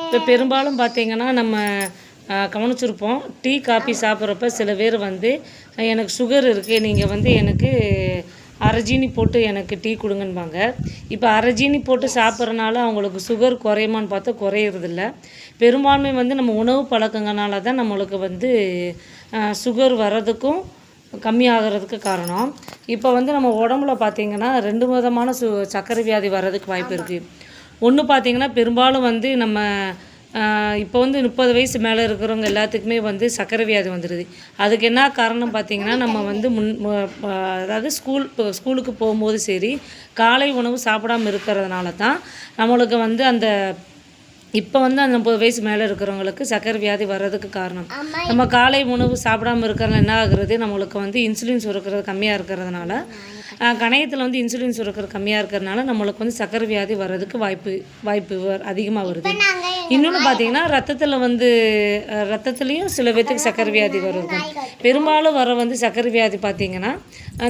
இப்போ பெரும்பாலும் பார்த்திங்கன்னா நம்ம கவனிச்சிருப்போம், டீ காஃபி சாப்பிட்றப்ப சில பேர் வந்து எனக்கு சுகர் இருக்குது, நீங்கள் வந்து எனக்கு அரை ஜீனி போட்டு எனக்கு டீ கொடுங்கன்பாங்க. இப்போ அரை ஜீனி போட்டு சாப்பிட்றனால அவங்களுக்கு சுகர் குறையுமான்னு பார்த்தா குறையிறதில்ல. பெரும்பான்மை வந்து நம்ம உணவு பழக்கங்களால தான் நம்மளுக்கு வந்து சுகர் வர்றதுக்கும் கம்மியாகிறதுக்கு காரணம். இப்போ வந்து நம்ம உடம்புல பார்த்திங்கன்னா 2 விதமான சர்க்கரை வியாதி வர்றதுக்கு வாய்ப்பு இருக்குது. ஒன்று பார்த்திங்கன்னா பெரும்பாலும் வந்து நம்ம இப்போ வந்து 30 வயசு மேலே இருக்கிறவங்க எல்லாத்துக்குமே வந்து சர்க்கரை வியாதி வந்துடுது. அதுக்கு என்ன காரணம் பார்த்திங்கன்னா நம்ம வந்து அதாவது ஸ்கூலுக்கு போகும்போது சரி, காலை உணவு சாப்பிடாமல் இருக்கிறதுனால தான் நம்மளுக்கு வந்து அந்த இப்போ வந்து அந்த 30 வயசு மேலே இருக்கிறவங்களுக்கு சர்க்கரை வியாதி வர்றதுக்கு காரணம். நம்ம காலை உணவு சாப்பிடாமல் இருக்கிறதுனால என்ன ஆகுறது, நம்மளுக்கு வந்து இன்சுலின் சுரக்கிறது கம்மியாக இருக்கிறதுனால, கணையத்தில் வந்து இன்சுலின் சுரக்கிறது கம்மியாக இருக்கிறதுனால நம்மளுக்கு வந்து சர்க்கரை வியாதி வர்றதுக்கு வாய்ப்பு அதிகமாக வருது. இன்னொன்று பார்த்திங்கன்னா ரத்தத்துலேயும் சில பேர்த்துக்கு சர்க்கரை வியாதி வருது. பெரும்பாலும் வர வந்து சர்க்கரை வியாதி பார்த்திங்கன்னா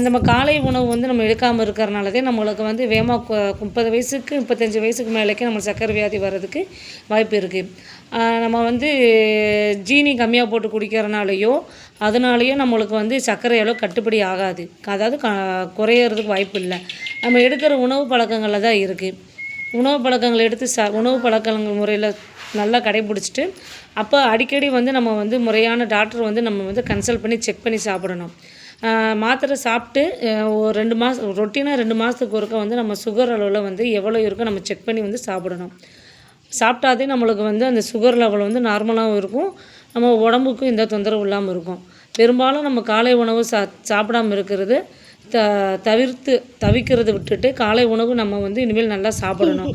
நம்ம காலை உணவு வந்து நம்ம எடுக்காமல் இருக்கிறனாலதே நம்மளுக்கு வந்து வேகமாக 30 வயசுக்கு 35 வயசுக்கு மேலேக்கே நம்மளுக்கு சர்க்கரை வியாதி வர்றதுக்கு வாய்ப்பு இருக்குது. நம்ம வந்து ஜீனி கம்மியாக போட்டு குடிக்கிறனாலையோ அதனாலேயோ நம்மளுக்கு வந்து சர்க்கரை அளவு கட்டுப்படி ஆகாது, அதாவது குறையிறதுக்கு வாய்ப்பு இல்லை. நம்ம எடுக்கிற உணவு பழக்கங்களில் தான் இருக்குது. உணவு பழக்கங்கள் எடுத்து உணவு பழக்கங்கள் முறையில் நல்லா கடைபிடிச்சிட்டு அப்போ அடிக்கடி வந்து நம்ம வந்து முறையான டாக்டர் வந்து நம்ம வந்து கன்சல்ட் பண்ணி செக் பண்ணி சாப்பிடணும். மாத்திரை சாப்பிட்டு ஒரு 2 மாதம் ரொட்டீனாக 2 மாதத்துக்கு ஒருக்க வந்து நம்ம சுகர் அளவில் வந்து எவ்வளோ இருக்கோ நம்ம செக் பண்ணி வந்து சாப்பிடணும். சாப்பிட்டாதே நம்மளுக்கு வந்து அந்த சுகர் லெவல் வந்து நார்மலாகவும் இருக்கும், நம்ம உடம்புக்கும் எந்த தொந்தரவும் இல்லாமல் இருக்கும். பெரும்பாலும் நம்ம காலை உணவு சாப்பிடாமல் இருக்கிறது தவிர்க்கிறது விட்டுட்டு காலை உணவு நம்ம வந்து இனிமேல் நல்லா சாப்பிடணும்.